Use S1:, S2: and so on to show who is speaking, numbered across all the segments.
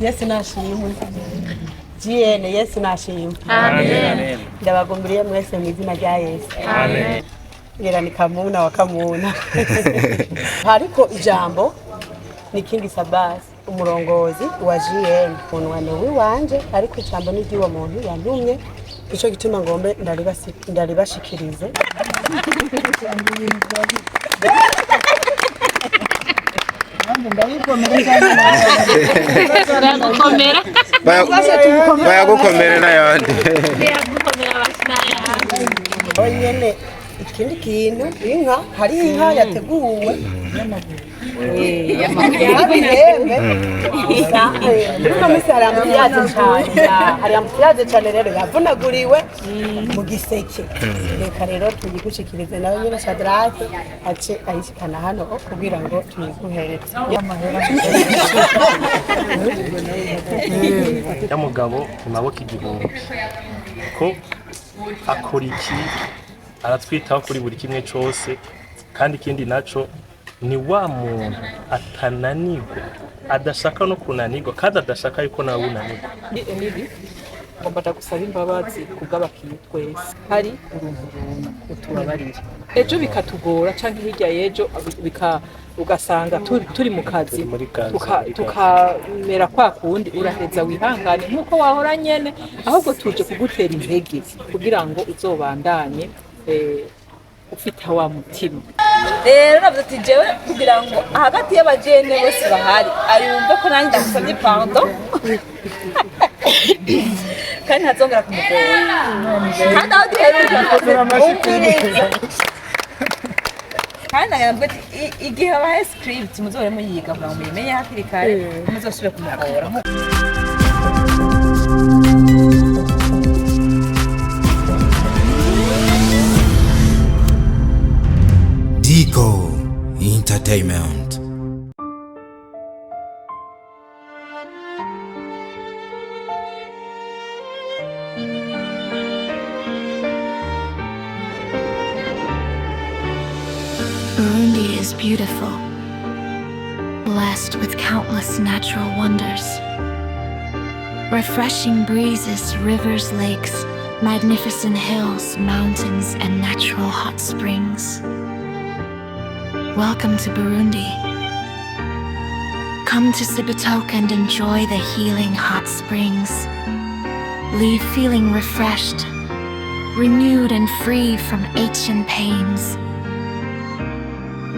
S1: Yesu nashimwe. Jiene Yesu nashimwe.
S2: Amen.
S1: Ndabagumbiriye mwese mu izina rya Yesu.
S2: Amen.
S1: Ngira ni kamuna wa kamuna. Hariko ijambo ni King Sabbas umurongozi wa GN umuntu wiwanje ariko ijambo ni ry'uwo muntu yantumye ico gituma ngombe ndaribashikirize.
S2: Bayagukomera n'ayandi.
S1: Nyene ikindi kintu inka hari inka yateguwe hariyamuyaze cyane rero yavunaguriwe mu giseke. Reka rero tuyigushikirize nawe nyine Shadrake ace ayishikana hano kugira ngo tuyiguhereze.
S3: Ya mugabo mu maboko igihumbi ko akora iki aratwitaho kuri buri kimwe cyose kandi ikindi naco ni wa muntu atananirwa adashaka no kunanirwa kandi adashaka yuko nawe unanirwa.
S4: ngomba ndagusaba imbabazi kubw'abakinnyi twese hari uruntu utubabarira ejo bikatugora canke hirya y'ejo ugasanga turi mu kazi tukamera kwa kundi uraheza wihangane nk'uko wahora nyene ahubwo tuje kugutera intege kugira ngo uzobandanye ufite wa mutima.
S5: Rero nabyo ati jewe kugira ngo hagati y'abajene bose bahari ayumve ko nanjye ndagusabye pardon kandi ntazongera kumugora kandi aho duheruka kandi nagambwe igihe abahe script muzore muyiga kugira ngo muyimenye hakiri kare muzosubire kumugora.
S6: Dico Entertainment.
S7: Burundi is beautiful, blessed with countless natural wonders. Refreshing breezes, rivers, lakes, magnificent hills, mountains, and natural hot springs. Welcome to Burundi. Come to Cibitoke and enjoy the healing hot springs. Leave feeling refreshed, renewed and free from aches and pains.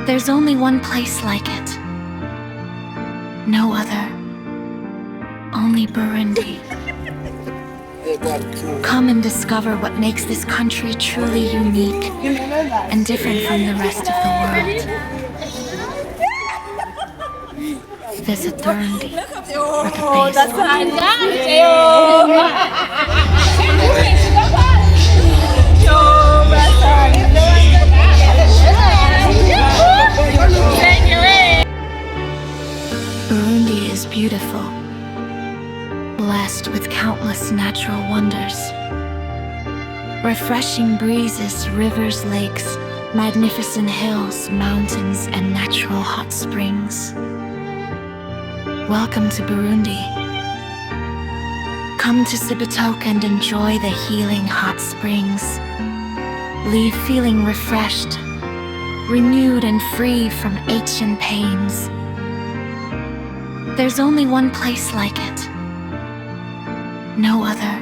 S7: There's only one place like it. No other. Only Burundi. Come and discover what makes this country truly unique and different from the rest of the world. Visit Burundi for the Burundi is beautiful, blessed with countless natural wonders. Refreshing breezes, rivers, lakes, magnificent hills, mountains, and natural hot springs. Welcome to Burundi. Come to Cibitoke and enjoy the healing hot springs. Leave feeling refreshed, renewed and free from aches and pains. There's only one place like it. No other.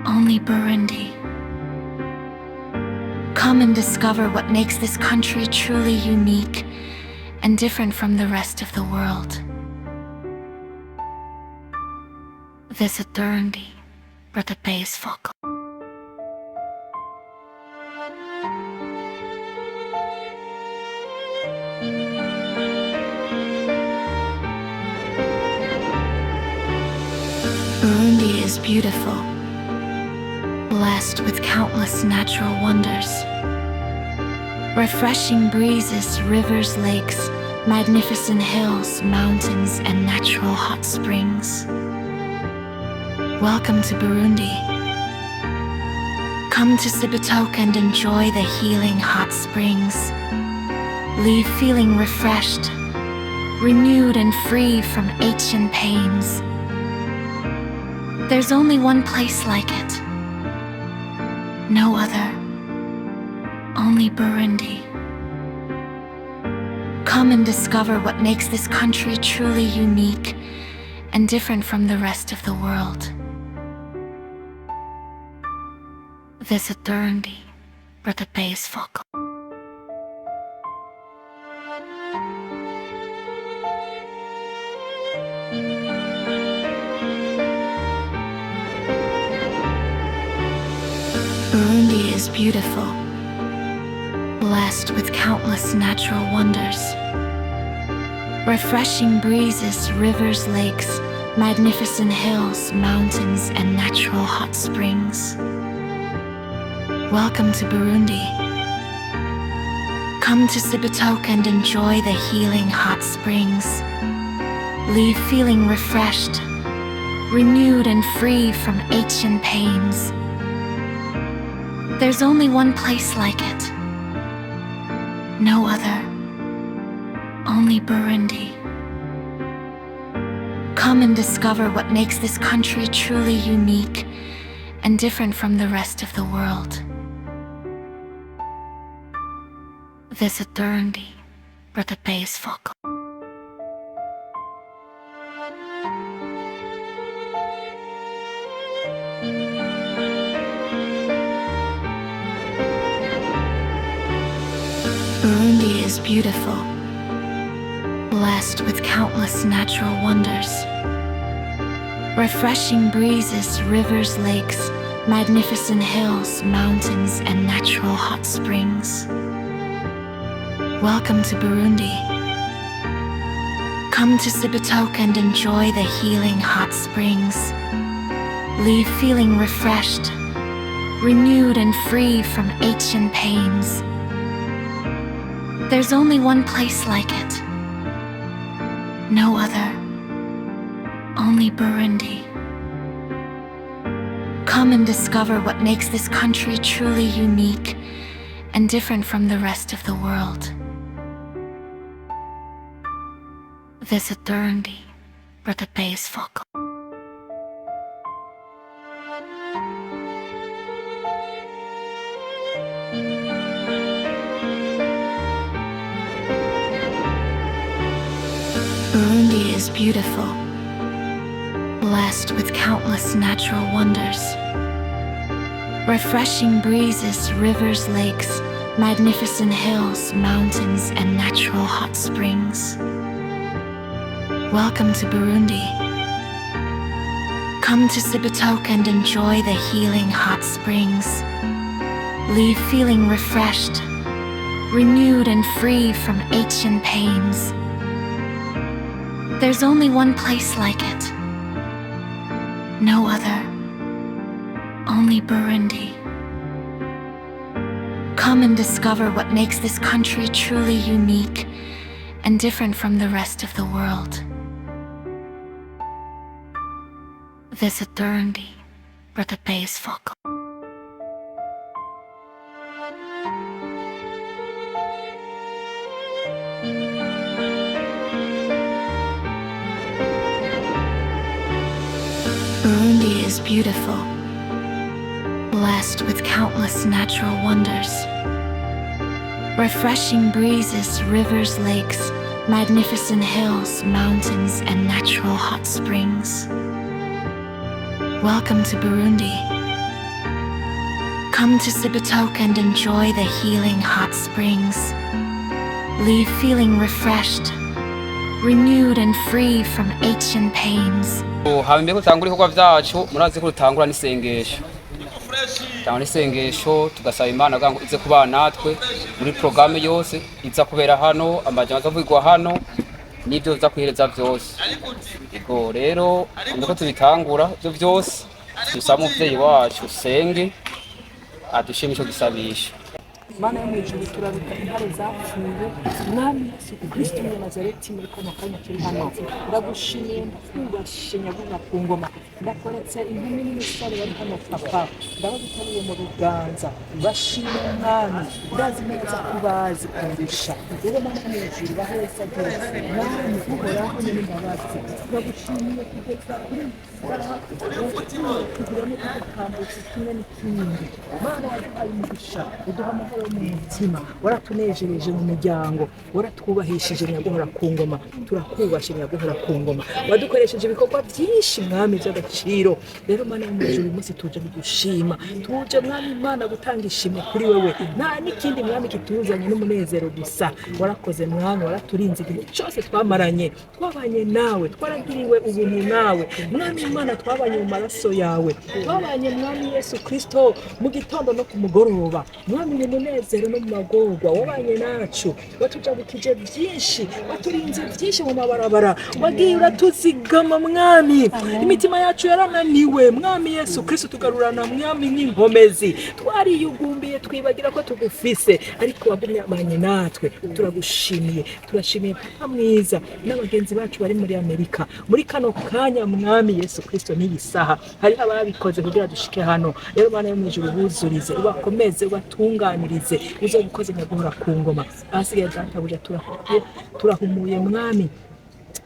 S7: Only Burundi. Come and discover what makes this country truly unique and different from the rest of the world. Visit Burundi for the bass vocal. Burundi is beautiful, blessed with countless natural wonders. Refreshing breezes, rivers, lakes, magnificent hills, mountains, and natural hot springs. Welcome to Burundi. Come to Cibitoke and enjoy the healing hot springs. Leave feeling refreshed, renewed and free from aches and pains. There's only one place like it. No other. Only Burundi. Come and discover what makes this country truly unique and different from the rest of the world. Visit Burundi, where the base folk. Burundi is beautiful, blessed with countless natural wonders. Refreshing breezes, rivers, lakes, magnificent hills, mountains, and natural hot springs. Welcome to Burundi. Come to Cibitoke and enjoy the healing hot springs. Leave feeling refreshed, renewed and free from aches and pains. There's only one place like it. No other. Only Burundi. Come and discover what makes this country truly unique and different from the rest of the world. Visit Burundi, where the base folk. Burundi is beautiful, blessed with countless natural wonders. Refreshing breezes, rivers, lakes, magnificent hills, mountains, and natural hot springs. Welcome to Burundi. Come to Cibitoke and enjoy the healing hot springs. Leave feeling refreshed, renewed and free from aches and pains. There's only one place like it. No other. Only Burundi. Come and discover what makes this country truly unique and different from the rest of the world. Visit Burundi, where the base folk. Burundi is beautiful, blessed with countless natural wonders. Refreshing breezes, rivers, lakes, magnificent hills, mountains, and natural hot springs. Welcome to Burundi. Come to Cibitoke and enjoy the healing hot springs. Leave feeling refreshed, renewed and free from aches and pains. There's only one place like it. No other. Only Burundi. Come and discover what makes this country truly unique and different from the rest of the world. Visit Burundi, where the base folk. Burundi is beautiful, blessed with countless natural wonders. Refreshing breezes, rivers, lakes, magnificent hills, mountains, and natural hot springs. Welcome to Burundi. Come to Cibitoke and enjoy the healing hot springs. Leave feeling refreshed, renewed and free from aches and pains.
S2: Hambe gutangura ibikorwa byacu murazi ko rutangura n'isengesho. Tangura n'isengesho tugasaba Imana ngo ize kubana natwe muri programme yose iza kubera hano amajana azavugwa hano n'ibyo za kwihereza byose. Ego rero ndiko tubitangura byo byose dusaba umuvyeyi wacu senge adushimisho gisabisha.
S4: Mana yo mwijuru turabika intare zapfuye mwami Yesu Kristo wa Nazareti muri kano kanya kiri hano ndagushimiye ndakubashye nyaguna ku ngoma ndakoretse inkumi n'imisore bari hano papa ndabagutariye mu biganza bashimye mwami ndazi neza kubazi kundusha rero Mana yo mwijuru baheza byose mwami uhoraho n'imbabazi ndagushimiye kugeza kuri kugiramo kutambutse kimwe n'ikindi Mana waduhaye umugisha uduha amahoro mu mutima waratunejereje mu muryango waratwubahishije nyaguhora ku ngoma turakubashye nyaguhora ku ngoma wadukoresheje ibikorwa byinshi mwami by'agaciro rero Mana y'umujuru umunsi tuje gushima tuje mwami Imana gutanga ishimwe kuri wewe nta n'ikindi mwami kituzanye n'umunezero gusa warakoze mwami waraturinze igihe cyose twamaranye twabanye nawe twaragiriwe ubuntu nawe mwami Imana twabanye mu maraso yawe twabanye mwami Yesu Kristo mu gitondo no ku mugoroba mwami mu munezero no mu magorwa wabanye nacu watujabukije byinshi waturinze byinshi mu mabarabara wagiye uratuzigama mwami imitima yacu yarananiwe mwami Yesu Kristo tugarurana mwami n'inkomezi twariyugumbiye twibagira ko tugufise ariko wagumye natwe turagushimiye turashimiye papa mwiza n'abagenzi bacu bari muri Amerika muri kano kanya mwami Yesu Kristo n'iyisaha hari ababikoze kugira dushike hano rero Mana yo mwijuru buzurize ubakomeze ubatunganirize uzo gukoze nyaguhora ku ngoma asigaye databuja turahumuye mwami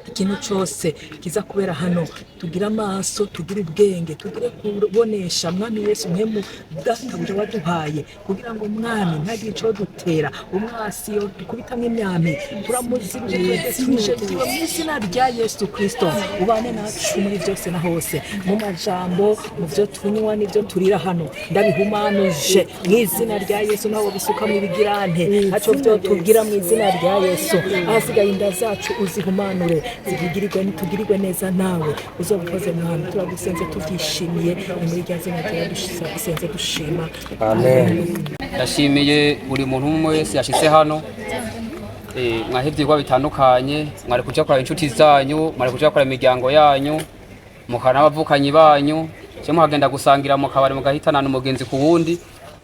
S4: ikintu cyose kiza kubera hano tugira amaso tugira ubwenge tugire kubonesha mwami Yesu mwemu databuja waduhaye kugira ngo mwami ntagire ico dutera umwasi yo dukubitamo imyami turamuzirije tuje mu izina rya Yesu Kristo ubane nacu muri byose na hose mu majambo mu byo tunywa n'ibyo turira hano ndabihumanuje mu izina rya Yesu naho bisuka mu bigirante aco byo tugira mu izina rya Yesu ahasigaye inda zacu uzihumanure tugirirwe neza nawe uzobukoze mwami turagusenze tuvyishimiye ni muri rya zina rya dusenze dushima
S2: amen. Ndashimiye buri muntu umwe wese yashitse hano mwahevye ibikorwa bitandukanye mwari kuja kora inshuti zanyu mwari kuja kora imiryango yanyu mukana abavukanyi banyu cyo muhagenda gusangira mu kabari mugahitana n'umugenzi ku wundi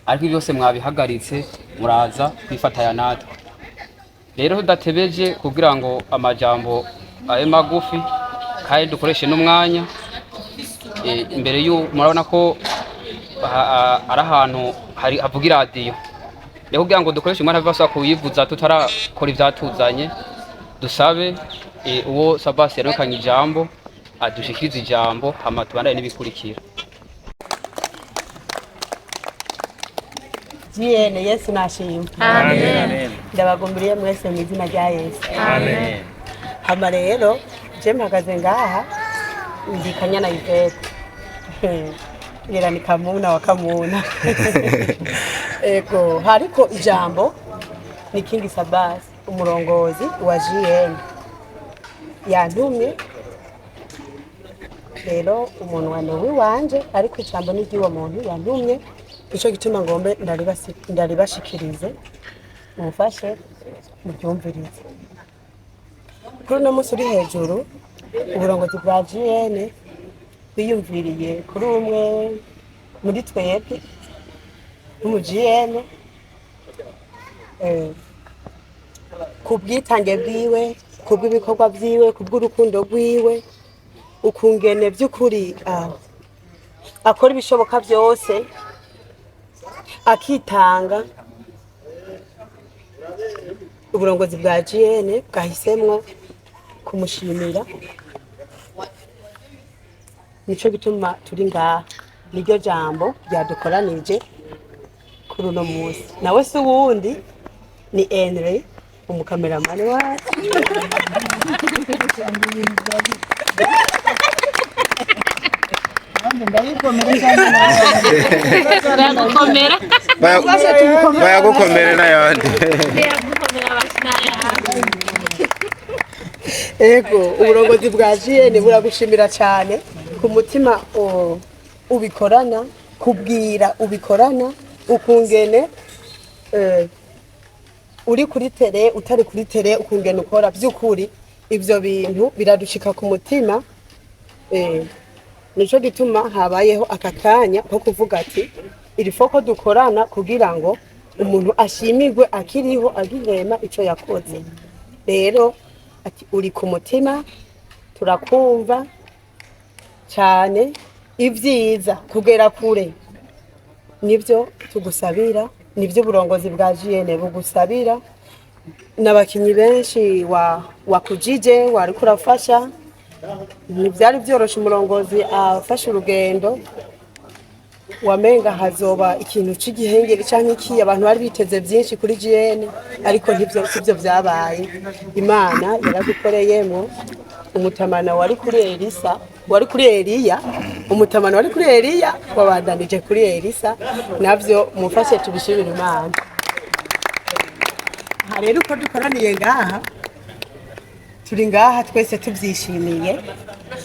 S2: ariko byose mwabihagaritse muraza kwifataya natwe rero tudatebeje kugira ngo amajambo aye magufi kandi dukoreshe n'umwanya imbere murabona ko ari ahantu hari avugira radio rero kugira ngo dukoreshe umwana bibasaba kuyivuza tutarakora ivyatuzanye dusabe uwo Sabbas yarokanye ijambo adushikiriza ijambo hama tubandane n'ibikurikira.
S1: Jiene Yesu nashimwe. Amen. Ndabagumbiriye mwese mu izina rya Yesu. Amen. Hama rero je mpagaze ngaha ndi Kanyana Ivete. Ngira ni Kamuna wa Kamuna. Ego hariko ijambo ni King Sabbas umurongozi wa JN yantumye rero umuntu wanewe wanje ariko ijambo ni ry'uwo muntu yantumye ico gituma ngombe ndaribashikirize mufashe mubyumvirize kuri no musi uri hejuru uburongozi bwa JN biyumviriye kuri umwe muri twebwe mu JN kubwitange bwiwe kubw'ibikorwa byiwe kubw'urukundo rwiwe ukungene by'ukuri akora ibishoboka byose akitanga uburongozi bwa JN bwahisemwo kumushimira nico gituma turi ngaha niryo jambo ryadukoranije kuri uno munsi nawe se uwundi ni Henry umukameramani wacu
S8: bayagukomere n'ayandi
S1: ego uburongozi bwa JN buragushimira cyane ku mutima ubikorana kubwira ubikorana ukungene uri kuri tere utari kuri tere ukungene ukora by'ukuri ivyo bintu biradushika ku mutima nico gituma habayeho akakanya ko kuvuga ati iri foko dukorana kugira ngo umuntu ashimirwe akiriho agihema ico yakoze. Rero ati uri ku mutima turakumva cyane ivyiza kugera kure nivyo tugusabira, nivyo uburongozi bwa JN bugusabira. N'abakinyi benshi wakujije wariko urafasha, ntivyari vyoroshe umurongozi afashe urugendo wamenga hazoba ikintu c'igihengeri canke iki, abantu bari biteze vyinshi kuri JN ariko sivyo vyabaye. Imana yaragukoreyemo. Umutamana wari kuri Elisa, wari kuri Eliya, umutamana wari kuri Eliya wabandanije kuri Elisa, navyo mufashe tubishimira Imana. Rero uko dukoraniye ngaha turi ngaha twese tuvyishimiye.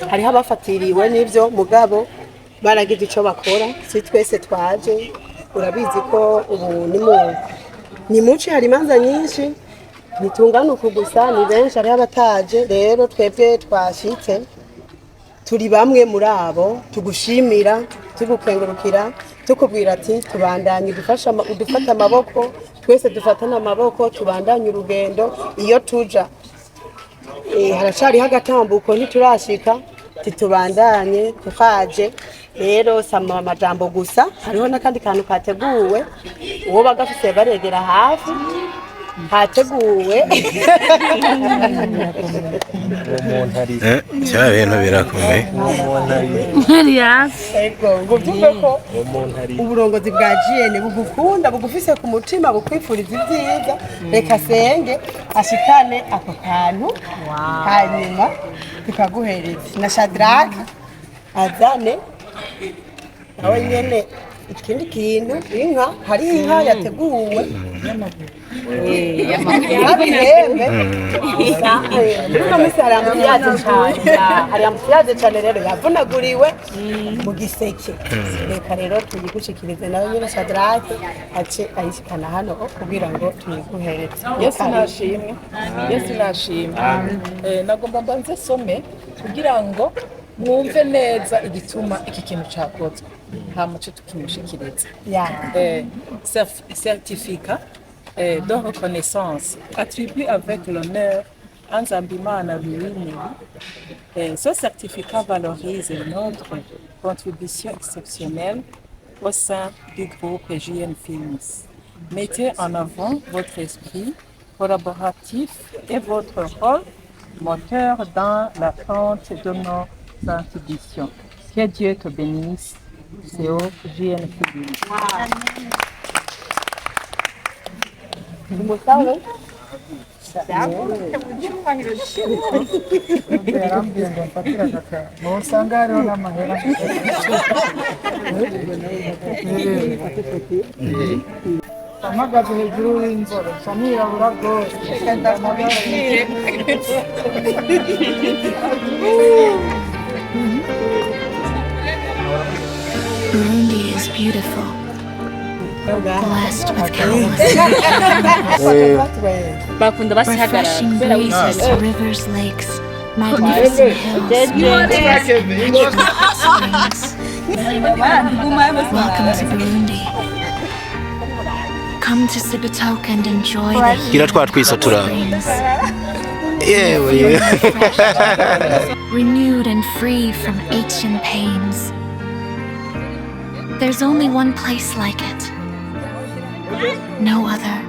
S1: Hariho abafatiriwe n'ivyo mugabo baragize ico bakora, si twese twaje. Urabizi ko ubu ni muci hari imanza nyinshi, nitungana uku gusa, ni benshi hariho abataje. Rero twebwe twashitse turi bamwe muri abo tugushimira, tugukengurukira, tukubwira ati tubandanye udufata amaboko, twese dufatana amaboko tubandanye urugendo. Iyo tuja haracariho agatambuko ntiturashika, titubandanye tukaje. Rero sama amajambo gusa, hariho n'akandi kantu kateguwe uwo bagafise baregera hafi hateguwe.
S8: Cya bintu birakomeye.
S1: Ngo byumve ko uburongozi bwa JN bugukunda, bugufise ku mutima, bukwifuriza ibyiza. Reka senge ashikane ako kantu hanyuma tukaguhereza na Shadrach azane nawe nyene ikindi kintu. Inka, hari inka yateguwe hari amutiyaze cyane rero yavunaguriwe mu giseke. Reka rero tuyigushikirize nawe nyine Shadrach ace ayishikana hano kugira ngo tuyiguhereze.
S4: Yesu nashimwe, Yesu nashimwe. Nagomba mbanze some kugira ngo mwumve neza igituma iki kintu cyakozwe, nta muco tukimushikiriza. Certificat de reconnaissance attribué avec l'honneur à Nzambimana Louis. Ce certificat valorise notre contribution exceptionnelle au sein du groupe JN Films. Mettez en avant votre esprit collaboratif et votre rôle moteur dans l'attente de nos ambitions. Que Dieu te bénisse. C'est au JN Films.
S9: amagaze hejuru y'inzoro samwirabura rwose.
S7: Burundi is beautiful, blessed with countless refreshing breezes, rivers, lakes, magnificent hills, natural springs. Welcome to Burundi. Come to Cibitoke and enjoy the healing hot springs. Renewed and free from aches and pains. There's only one place like it. No other.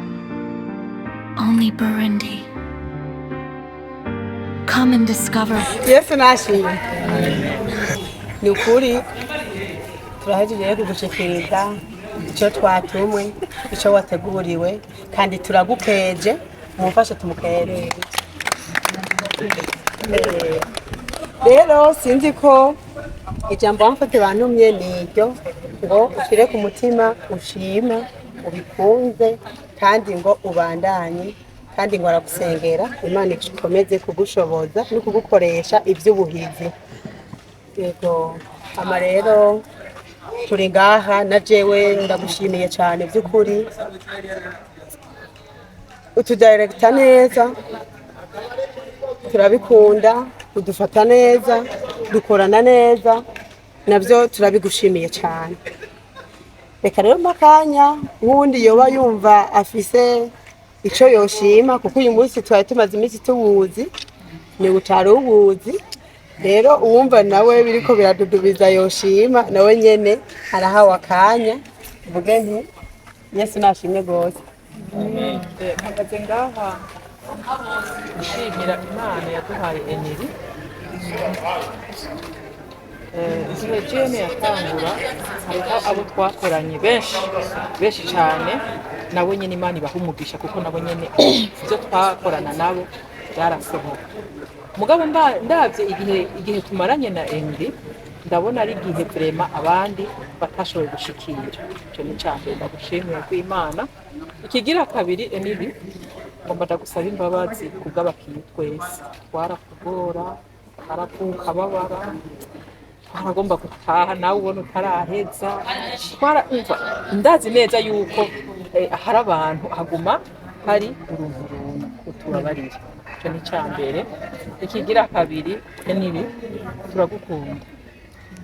S7: Only Burundi. Come and discover.
S1: Yesu nashimwe. Ni ukuri turahejeje kugushikiriza icyo twatumwe, icyo wateguriwe, kandi turagukeje, mumfashe tumukerere. Rero sinzi ko ijambo wamfate bantumye niryo ngo ushire ku mutima, ushima, ubikunze, kandi ngo ubandanye, kandi ngo aragusengera Imana ikomeze kugushoboza no kugukoresha iby'ubuhizi. Yego ama rero turi ngaha na jewe ndagushimiye cyane by'ukuri, utudirecta neza, turabikunda, udufata neza, dukorana neza, nabyo turabigushimiye cyane. reka rero makanya nk'undi yoba yumva afise ico yoshima kuko uyu munsi twari tumaze iminsi tuwuzi ni utari uwuzi rero uwumva nawe biriko biradudubiza yoshima nawe nyene arahawe akanya mvuge nti Yesu nashimwe gose.
S4: mpagaze ngaha nshimira Imana yaduhaye eneri igihe jene yatangura hariho abo twakoranye benshi cyane nabo nyene Imana ibaha umugisha kuko nabo nyene ibyo twakorana nabo byarasohoka mugabo ndavye igihe tumaranye na eneri ndabona ari igihe vrema abandi batashoboye gushikira ico ni cyambere ndagushimira ko Imana ikigira kabiri eneri ngomba ndagusaba imbabazi kubw'abakinyi twese twarakugora twaravuka babara twaragomba gutaha nawe ubona utaraheza twarumva ndazi neza yuko hari abantu haguma hari urunturuntu utubabarira ico ni cyambere ikigira kabiri eneri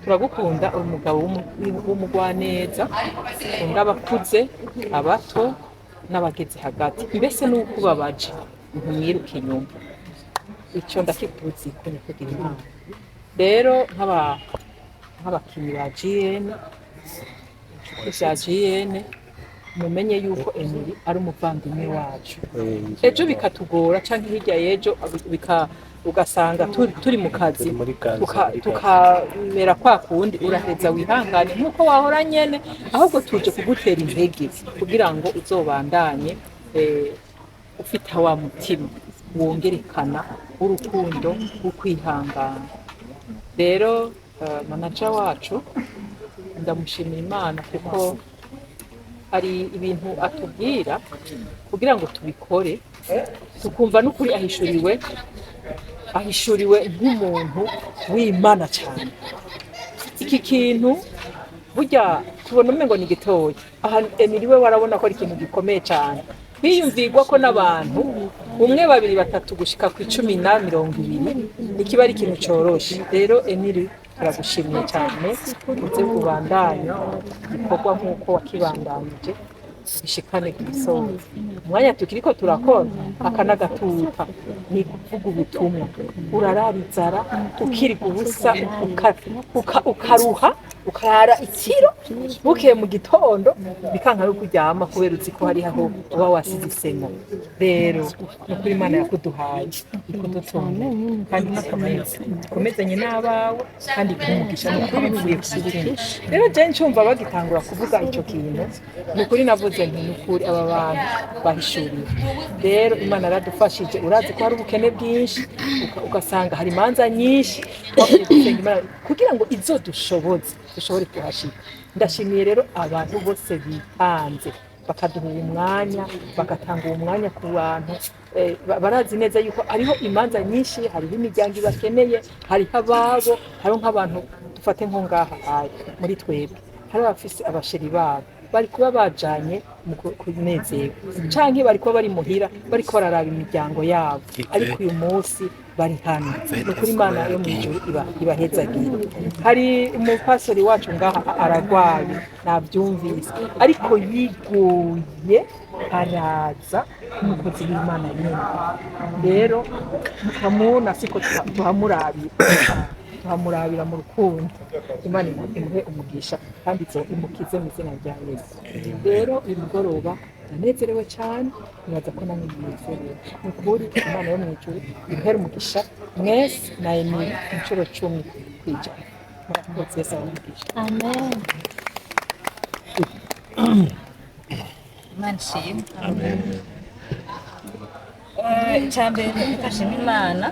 S4: turagukunda umugabo w'umugwaneza ukunda abakuze abato n'abageze hagati mbese nuko ubabaje ntumwiruke inyuma ico ndakikuzi ko nikugira Imana rero nk'abakinyi ba GN vya GN mumenye yuko eneri ari umuvandimwe wacu ejo bikatugora canke hirya y'ejo ugasanga turi mu kazi tukamera kwa kundi uraheza wihangane nk'uko wahora nyene ahubwo tuje kugutera intege kugira ngo uzobandanye ufite wa mutima wongerekana urukundo ukwihangana rero manager wacu ndamushimira Imana kuko hari ibintu atubwira kugira ngo tubikore tukumva n'ukuri ahishuriwe nk'umuntu w'Imana cyane iki kintu burya tubona umengo ni gitoya aha Emily we warabona ko ari ikintu gikomeye cyane biyumvirwa ko n'abantu umwe babiri batatu gushika ku 10 na 20 nikiba ari ikintu coroshe rero Emily turagushimiye cyane uze kubandanya igikorwa nk'uko wakibandanije bishikane ku gisozi umwanya tukiriko turakora akanagatuta ni kuvuga ubutumwa urararizara ukiriga ubusa ukaruha ukarara ikiro bukeye mu gitondo bikanka yo kuryama kubera uzi ko hari aho uba wasize isema rero nukuri Imana yakuduhaye ikudutunga kandi komezanye n'abawe kandi kumugisha nukuri bivuye kusigira rero je ncumva bagitangura kuvuga ico kintu nukuri navuze nti nukuri aba bantu bahishuriye rero Imana yaradufashije urazi ko hari ubukene bwinshi ugasanga hari imanza nyinshi kugira ngo izo dushobore kuhashika ndashimiye rero abantu bose bitanze bakaduha umwanya bagatanga umwanya ku bantu barazi neza yuko ariho imanza nyinshi hariho imiryango ibakeneye hariho ababo hariho nk'abantu dufate nko ngaha muri twebwe hari abafise abasheri babo bari kuba bajanye mu kunezerwa canke bari kuba bari muhira bari ko bararaba imiryango yabo ariko uyu munsi bari hano kuri Imana yo mu ijuru ibahezagira hari umupastori wacu ngaha aragwaye navyumvise ariko yigoye araza umukozi w'Imana nyene rero mukamuna siko tuhamurabira mu rukundo Imana imuhe umugisha kandi zo imukize mu izina rya Yesu rero imugoroba nanezerewe cyane nibaza ko namwe mwizerewe nukuri Imana yo mu ijuru imuhe umugisha mwese na Emily inshuro 10 kwija murakoze Yesu umugisha
S5: amen manshim amen cyambere ndashima Imana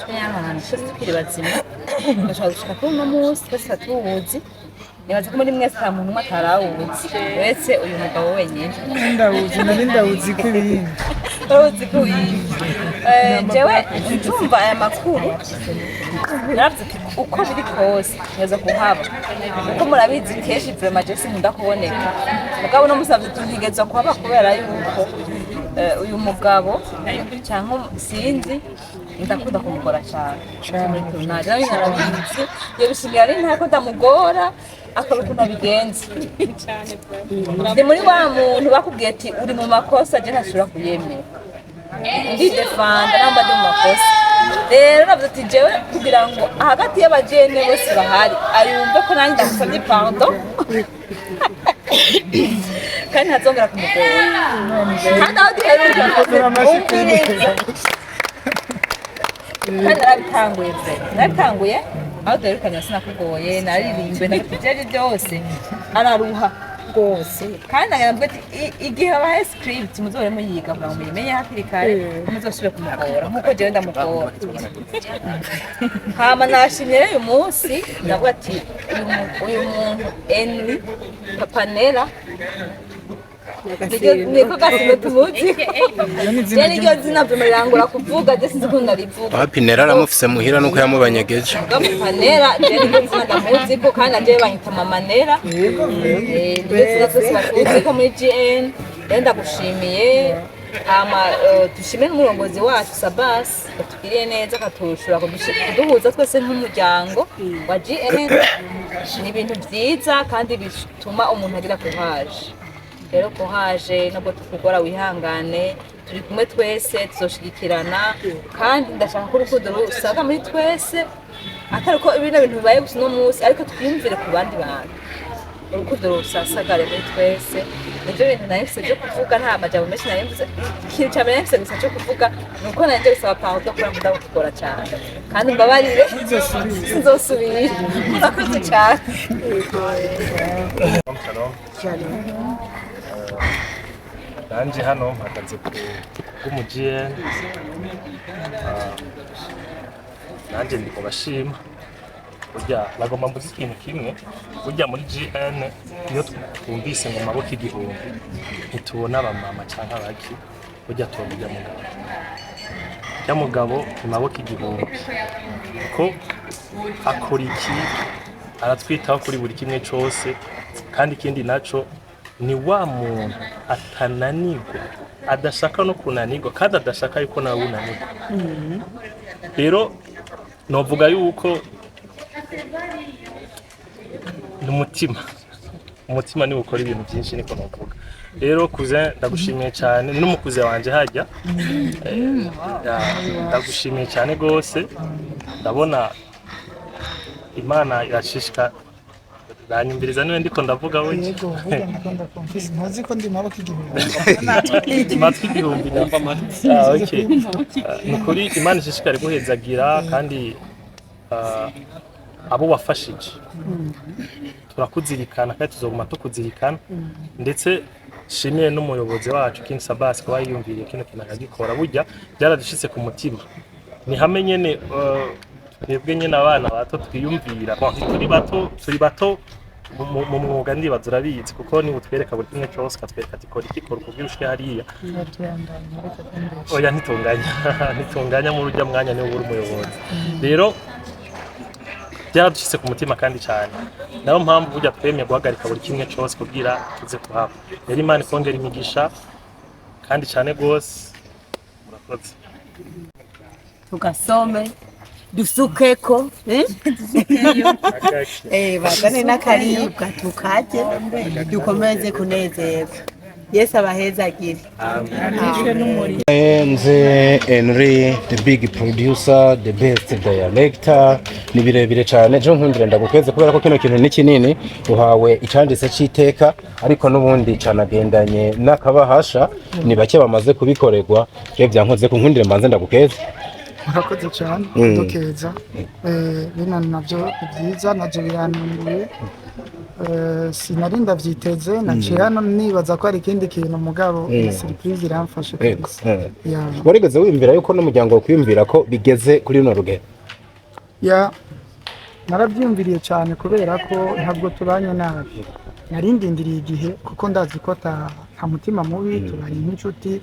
S5: twanyamana twiri bazima ndashaka ko no munsi twese tubuzi nibaza ko muri mwese nta muntu atarawuzi wese uyu mugabo wenyine
S9: ndawuzi ko ibindi
S5: uzi ko jewe ndumva aya makuru navye uko biri kose neza kuhaba uko murabizi keshi vrema Jesse nkunda kuboneka mugabo no musavye tuntigeza kuhaba kubera yuko uyu mugabo cyangwa sinzi ndakunda kumugora cyane naje narabizi iyo bisigaye ari ntako ndamugora akaba ukuntu abigenza ni muri wa muntu bakubwiye ati uri mu makosa je ntashobora kuyemera ndidefanda namba ndi mu makosa rero navuze ati jewe kugira ngo hagati y'abajene bose bahari ayumve ko nanjye ndamusabye pardon kandi ntazongera kumugora kandi aho duheruka kandi narabitanguye aho duherukanye sinakugoye naririmbe nabitije byose araruha rwose kandi nagambwe ati igihe abahe script muzore muyiga kugira ngo muyimenye hakiri kare muzosubire kumugora nkuko jewe ndamugora hama nashimye uyu munsi ndavuga ati uyu muntu Henry Papanera niko gasino tumuzi yani ryo zina bimurangura kuvuga je sinzi ko ndarivuga
S8: Papanera aramufise muhira nuko yamubanyegeje
S5: Papanera je ryo zina ndamuzi ko kandi aje banyita mama Nera ndetse zose bakuzi ko muri GN ndenda gushimiye ama dushimire n'umurongozi wacu Sabbas batugiriye neza katushura kuduhuza twese nk'umuryango wa GN ni ibintu byiza kandi bituma umuntu agira courage rero courage nubwo tukugora wihangane turi kumwe twese tuzoshigikirana kandi ndashaka ko urukundo rusaga muri twese atari ko ibintu bibaye gusa no munsi ariko twiyumvire ku bandi bantu urukundo rusasagare muri twese nivyo bintu nahise byo kuvuga nta majambo menshi nayimvuze ikintu cya mbere nahise gusa cyo kuvuga nuko nanjye bisaba pardon kubera ngo ndakugora cyane kandi mbabarire sinzosubira murakoze cyane
S3: nanje hano mpagaze ku bw'umujiye nanje ndi kubashima burya nagomba mvuze ikintu kimwe burya muri GN iyo twumvise ngo maboko igihumbi ntitubona abamama cyangwa abaki burya tubona mugabo mu maboko igihumbi ko akora iki aratwitaho kuri buri kimwe cyose kandi ikindi naco ni wa muntu atananirwa adashaka no kunanirwa kandi adashaka yuko nawe unanirwa rero novuga yuko umutima ni ukora ibintu byinshi niko novuga rero cousin ndagushimiye cyane n'umukuze wanje hajya ndagushimiye cyane gose ndabona Imana irashishika banyumviriza niwe ndiko ndavuga we
S9: ntazi ko ndi maboko igihumbi
S3: matwi igihumbi namba matwi okay nukuri Imana ishishikare guhezagira kandi abo wafashije turakuzirikana kandi tuzoguma tukuzirikana ndetse shimiye n'umuyobozi wacu King Sabbas ko yiyumviriye kino kintu agikora burya byaradushitse ku mutima ni hamwe nyene twebwe nyene abana bato twiyumvira turi bato mu mwuga ndibaza urabizi kuko ni utwereka buri kimwe cyose katwereka ati kora ikikora kubwira ushike hariya oya ntitunganya mu rujya mwanya niwe uri umuyobozi rero byaradushitse ku mutima kandi cyane nayo mpamvu burya twemeye guhagarika buri kimwe cyose kubwira tuze kuhaba rero Imana ikongera imigisha kandi cyane gose murakoze
S1: tugasome dusukeko bazane n'akaribwa tukaje dukomeze kunezerwa Yesu abahezagire
S8: nze Henry the big producer the best director ni birebire cyane je nkundire ndagukweze kubera ko kino kintu ni kinini uhawe icanditse cy'iteka ariko n'ubundi canagendanye n'akabahasha ni bake bamaze kubikorerwa je byankoze ku nkundire mbanze ndagukeze
S9: murakoze cyane dukeza bino navyo byiza naje biranunguye sinari ndavyiteze naciye hano nibaza ko ari ikindi kintu mugabo surprise iramfashe kabisa
S8: warigeze wimvira yuko n'umuryango wo kwiyumvira ko bigeze kuri no rugero
S9: narabyumviriye cyane kubera ko ntabwo tubanye nabi narindindiriye igihe kuko ndazi ko nta mutima mubi tubanye nk'inshuti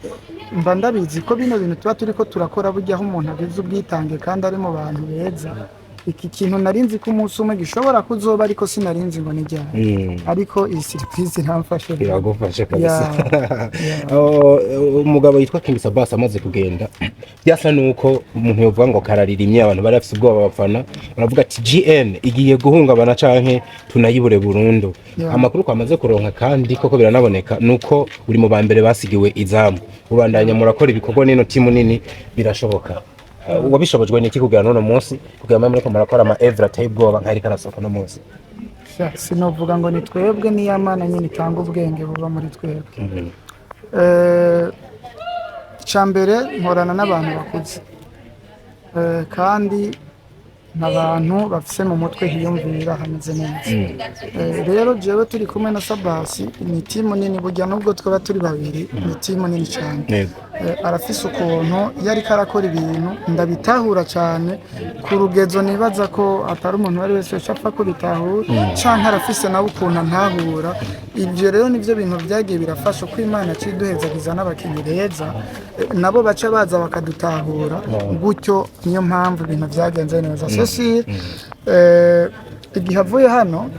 S9: mba ndabizi ko bino bintu tuba turiko turakora burya aho umuntu ageze ubwitange kandi ari mu bantu beza iki kintu narinzi ko umunsi umwe gishobora kuzoba ariko sinarinzi ngo nijyane ariko iyi surprise ntamfashe
S8: iragufashe kabisa umugabo yitwa King Sabbas amaze kugenda byasa nuko umuntu yovuga ngo kararirimye abantu bari bafite ubwoba bafana baravuga ati GN igiye guhungabana canke tunayibure burundu amakuru kwamaze kuronka kandi koko biranaboneka nuko uri mu bambere basigiwe izamu ubandanya murakora ibikorwa nino timu nini birashoboka wabishobojwe n'iki kugira none munsi kugira muri ko murakora ama evra table nkari karasoka no munsi
S9: sinovuga ngo ni twebwe ni yamana nyine itanga ubwenge buba muri twebwe cyambere nkorana n'abantu bakuze kandi n'abantu bafise mu mutwe hiyumvira hameze neza rero jewe turi kumwe na Sabbas ni timu nini burya nubwo twaba turi babiri ni timu nini cyane arafise ukuntu yari karakora ibintu ndabitahura cyane ku rugezo nibaza ko atari umuntu wari wese ashaka ko bitahura cyangwa arafise nawe ukuntu ntahura ibyo rero nivyo bintu byagiye birafasha ko Imana ciduhezagiza n'abakinyi beza nabo baca baza bakadutahura gutyo niyo mpamvu ibintu byagenze neza sosi igihe avuye hano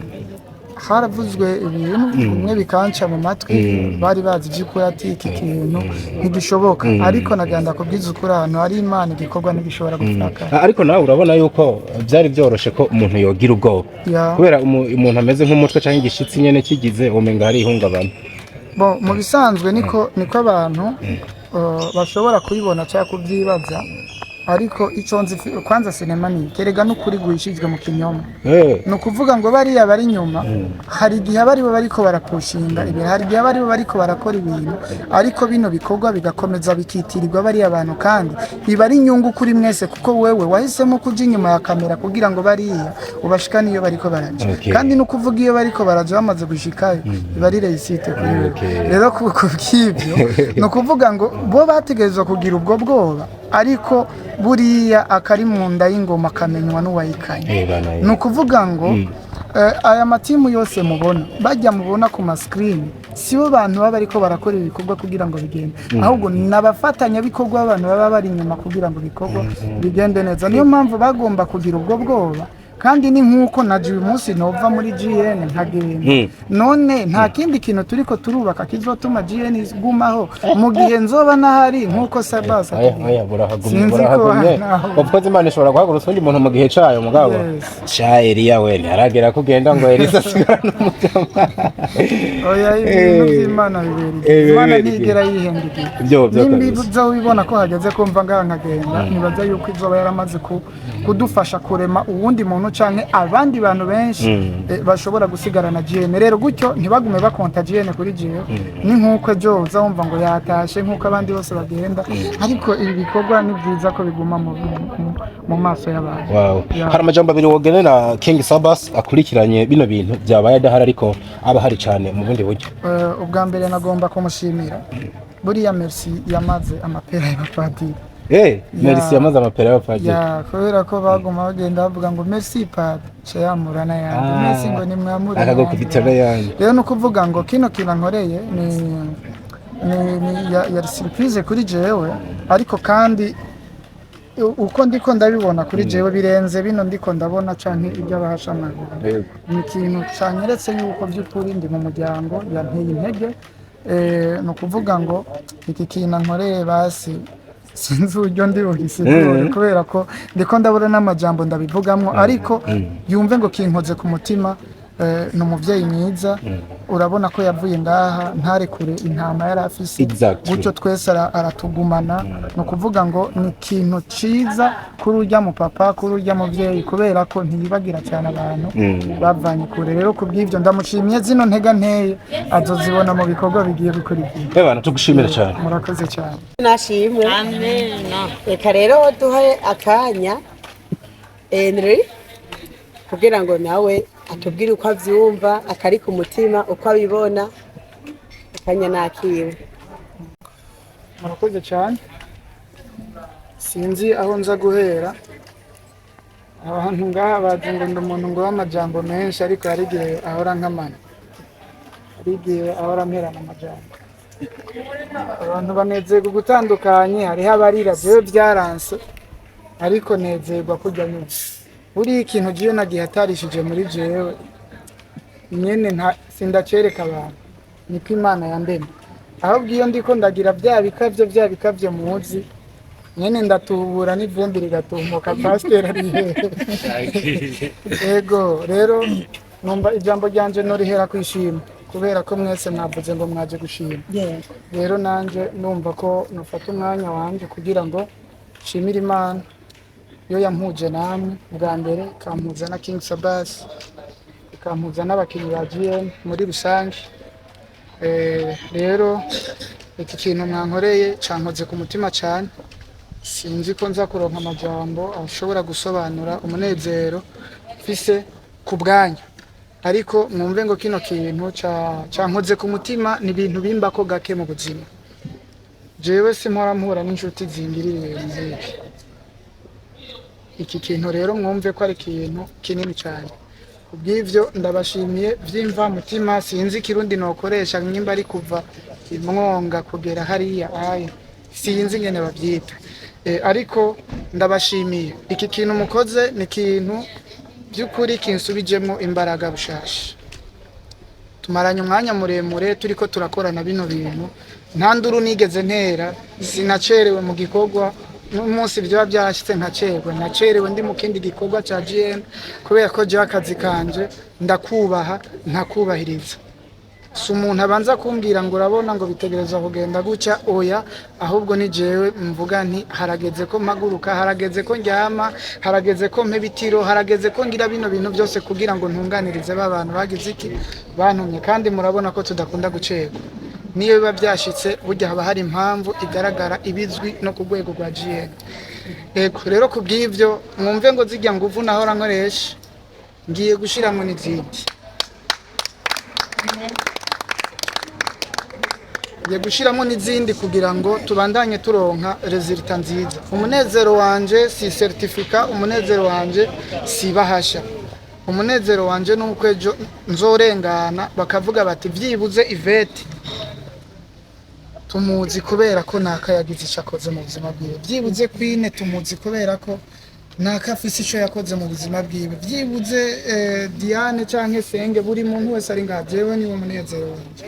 S9: haravuzwe ibintu bimwe bikanca mu matwi bari bazi by'ukuri ati iki kintu ntigishoboka ariko naganda kubwiza ukuri ahantu hari Imana igikorwa ntigishobora gufaka
S8: ariko nawe urabona yuko byari byoroshe ko umuntu yogira ubwoba kubera umuntu ameze nk'umutwe cyangwa igishitsi nyene kigize umenga hari ihungabana
S9: mu bisanzwe niko abantu bashobora kubibona cyangwa kubyibaza ariko icyo nzi kwanza sinema ni kerega n'ukuri guhishijwe mu kinyoma no kuvuga ngo bariya bari nyuma hari igihe bari bariko barapushinga ibi hari igihe bari bariko barakora ibintu ariko bino bikorwa bigakomeza bikitirirwa bariya abantu kandi biba ari inyungu kuri mwese kuko wewe wahisemo kuja inyuma ya kamera kugira ngo bariya ubashikane iyo bariko baraje kandi no kuvuga iyo bariko baraje bamaze gushikayo biba ari reisite kuri wewe rero kubw'ibyo no kuvuga ngo bo bategerezwa kugira ubwo bwoba ariko buriya akari mu nda y'ingoma kamenywa n'uwayikanye nukuvuga ngo aya matimu yose mubona bajya mubona ku screen sibo bantu baba ariko barakora ibikorwa kugira ngo bigende ahubwo nabafatanya bikorwa abantu baba bari inyuma kugira ngo bikorwa bigende neza niyo mpamvu bagomba kugira ubwo bwoba kandi ni nkuko naje uyu munsi nova muri GN nkagenda none nta kindi kintu turiko turubaka kizotuma GN igumaho mu gihe nzoba nahari nkuko Sabbas
S8: burahagumye ukoze Imana ishobora guhagurutsa undi muntu mu gihe cayo mugabo shairi yawe ntaragera kugenda ngo Elisa sigara n'umutima
S9: oya ibintu by'Imana bibiri Imana ntigera yihendiye nimbibuza ubibona ko hageze kumva nkagenda nibaza yuko izoba yaramaze kudufasha kurema uwundi muntu canke abandi bantu benshi bashobora gusigarana GN rero gutyo ntibagume bakonta GN kuri jewe ni nkuko ejo uzumva ngo yatashe nkuko abandi bose bagenda ariko ibi bikorwa ni byiza ko biguma mu maso y'abantu
S8: hari amajambo abiri wogenera King Sabbas akurikiranye bino bintu byabaye adahari ariko aba hari cyane mu bundi buryo
S9: ubwa mbere nagomba kumushimira buriya merci yamaze amapera y'abapadiri
S8: merci yamaze amapera y'abapadiri
S9: kubera ko baguma bagenda bavuga ngo merci pad cyamurana yandi merci ngo ni mwamure
S8: akagukubitana yandi
S9: rero no kuvuga ngo kino kinankoreye ni ya surprise kuri jewe ariko kandi uko ndiko ndabibona kuri jewe birenze bino ndiko ndabona canke ibyo abahashamagura ni ikintu cyanyeretse yuko by'ukuri ndi mu muryango yanteye intege no kuvuga ngo iki kintu nkoreye basi sinzi uburyo ndi buhise kubera ko ndiko ndabura n'amajambo ndabivugamwo ariko yumve ngo kinkoze ku mutima ni umuvyeyi mwiza urabona ko yavuye ngaha ntarekure intama yari afise gutyo twese aratugumana no kuvuga ngo ni ikintu ciza kuri urya mu papa kuri urya muvyeyi kubera ko ntiyibagira cyane abantu bavanye kure rero kubw'ivyo ndamushimiye zino ntega nteye azozibona mu bikorwa bigiye gukurikira
S8: bana tugushimira cyane
S9: murakoze cyane
S1: nashimwe amen reka rero duhaye akanya Henry kugira ngo nawe atubwire uko avyumva akari ku mutima uko abibona akanya nakiwe
S9: murakoze cyane sinzi aho nza guhera abantu ngaha bazi ngo ndi umuntu ngo w'amajambo menshi ariko yarigiye ahora nkamana yarigiye ahora mperana amajambo abantu banezerwa gutandukanye hariho abarira jewe byaranse ariko nezerwa kujya nyuma buri ikintu giye nagihatarishije muri jewe nyene nta sindacereka abantu niko Imana yandemye ahubwo iyo ndiko ndagira bya bikavyo muzi nyene ndatubura n'ivumbi rigatumuka pasteur ari ego rero numva ijambo ryanje norihera kwishima kubera ko mwese mwavuze ngo mwaje gushima rero nanje numva ko nufata umwanya wanje kugira ngo nshimire Imana yo yampuje namwe bwa mbere kampuza na King Sabbas kampuza n'abakinyi ba GM muri rusange rero iki kintu mwankoreye cankoze ku mutima cyane sinzi ko nza kuronka amajambo ashobora gusobanura umunezero mfise ku bwanyu ariko mwumve ngo kino kintu cankoze ku mutima ni ibintu bimba ko gake mu buzima jewe simpora mpura n'inshuti zingiririye muziki iki kintu rero mwumve ko ari ikintu kinini cyane kubw'ivyo ndabashimiye vyimva mutima sinzi kirundi nokoresha nyimba ari kuva imwonga kugera hariya aya sinzi ngene bavyita ariko ndabashimiye iki kintu mukoze ni kintu by'ukuri kinsubijemo imbaraga bushasha tumaranye umwanya muremure turiko turakorana bino bintu nta nduru nigeze ntera sinacerewe mu gikorwa n'umunsi byo byashitse nacerewe ndi mu kindi gikorwa ca GN kubera ko je akazi kanje ndakubaha ntakubahiriza si umuntu abanza kumbwira ngo urabona ngo bitegereza kugenda guca oya ahubwo ni jewe mvuga nti harageze ko mpaguruka harageze ko njyama harageze ko mpebitiro harageze ko ngira bino bintu byose kugira ngo ntunganirize babantu bagize iki bantumye kandi murabona ko tudakunda gucerwa niyo biba byashitse burya haba hari impamvu igaragara ibizwi no ku rwego rwa GN rero kubw'ivyo mwumve ngo zijya nguvu nahora nkoresha ngiye gushiramo n'izindi ngiye gushiramo n'izindi kugira ngo tubandanye turonka resultat nziza umunezero wanje si certificat umunezero wanje si bahasha umunezero wanje nuko ejo nzorengana bakavuga bati vyibuze Ivete tumuzi kubera ko nakayagize icakoze mu buzima bwiwe vyibuze Queen tumuzi kubera ko nakafise ico yakoze mu buzima bwiwe vyibuze Diane canke Senge buri muntu wese ari ngajewe ni umunezero wanje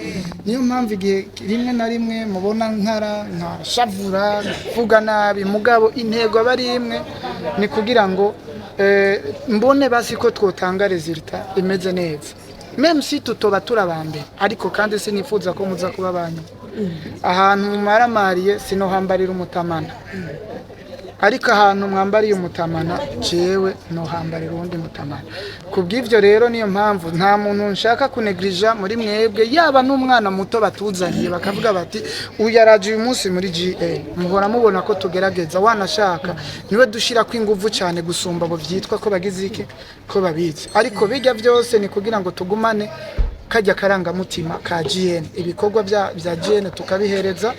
S9: niyo mpamvu igihe rimwe na rimwe mubona nka shavura vuga nabi mugabo intego abari imwe ni kugira ngo mbone basi ko twotanga resultat imeze neza même si tutoba turabambe ariko kandi sinifuza ko muza kuba banyu ahantu maramariye sinohambarira umutamana ariko ahantu mwambariye umutamana jewe nohambarira undi mutamana kubw'ivyo rero niyo mpamvu nta muntu nshaka kunegrija muri mwebwe yaba n'umwana muto batuzaniye bakavuga bati uyaraje uyu munsi muri GA muhora mubona ko tugerageza wanashaka niwe dushira ko inguvu cyane gusumba abo vyitwa ko bagize iki ko babizi ariko bijya byose ni kugira ngo tugumane kajya karangamutima ka GN ibikorwa bya GN tukabihereza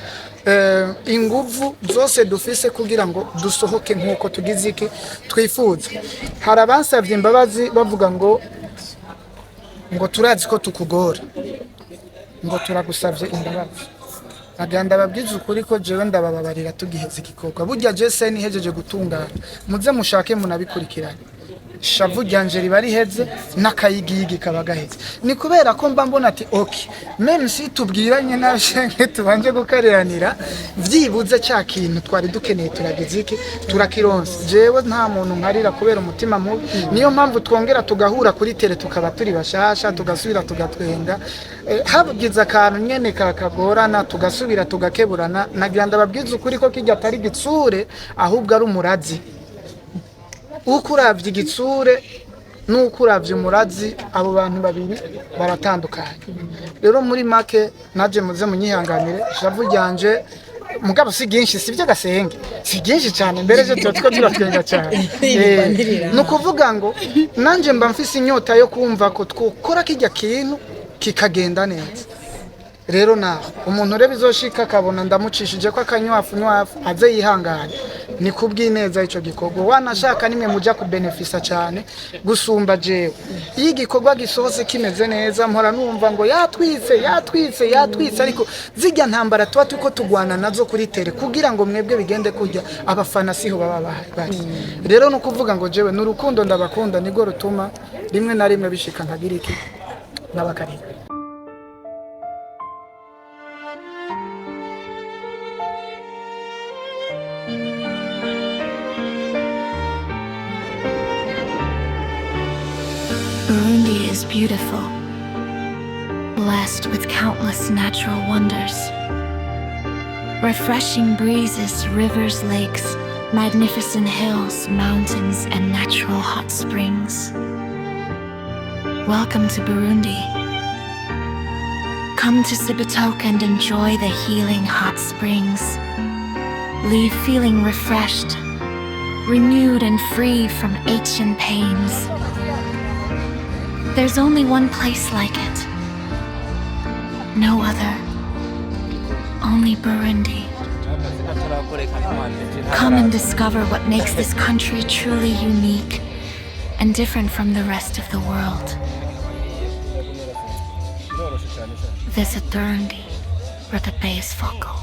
S9: inguvu zose dufise kugira ngo dusohoke nkuko tugize iki twifuza hari abansavye imbabazi bavuga ngo turazi ko tukugora ngo turagusavye imbabazi aganda babwiza ukuri ko jewe ndabababarira tugiheze igikorwa burya je se nihejeje gutungana muze mushake munabikurikiranye shavu ryanje riba riheze n'akayigigi kabagaheze ni kubera ko mba mbona ati okay même si tubwiranye nashenge tubanje gukareranira vyibuze cya kintu twari dukeneye turagize iki turakironse jewe nta muntu nkarira kubera umutima mubi niyo mpamvu twongera tugahura kuri tele tukaba turi bashasha tugasubira tugatwenga habugize akantu nyene kakagorana tugasubira tugakeburana nagiranda babwiza ukuri ko kijya atari gitsure ahubwo ari umurazi ukuravye igitsure n'ukuravye umurazi abo bantu babiri baratandukanye rero muri make naje muze munyihanganire shavu ryanje mugabo si ginshi sivyo gasenge si ginshi cyane mbere je tuba turatwenga cyane nukuvuga ngo nanje mba mfise inyota yo kumva ko twokora kijya kintu kikagenda neza rero naho umuntu rero bizoshika akabona ndamucishije ko akanywafu aze yihangane ni kubw'ineza ico gikorwa wanashaka nimwe muja kubenefisa cyane gusumba jewe iyo igikorwa gisohose kimeze neza mpora numva ngo yatwitse ariko zijya ntambara tuba tuko tugwana nazo kuri tere kugira ngo mwebwe bigende kujya abafana siho baba bari rero no kuvuga ngo jewe n'urukundo ndabakunda nigo rutuma rimwe na rimwe bishika nkagira iki n'abakari.
S7: Burundi is beautiful, blessed with countless natural wonders. Refreshing breezes, rivers, lakes, magnificent hills, mountains, and natural hot springs. Welcome to Burundi. Come to Cibitoke and enjoy the healing hot springs. Leave feeling refreshed, renewed and free from aches and pains. There's only one place like it. No other. Only Burundi. Come and discover what makes this country truly unique and different from the rest of the world. Visit Burundi, where the bay is focal.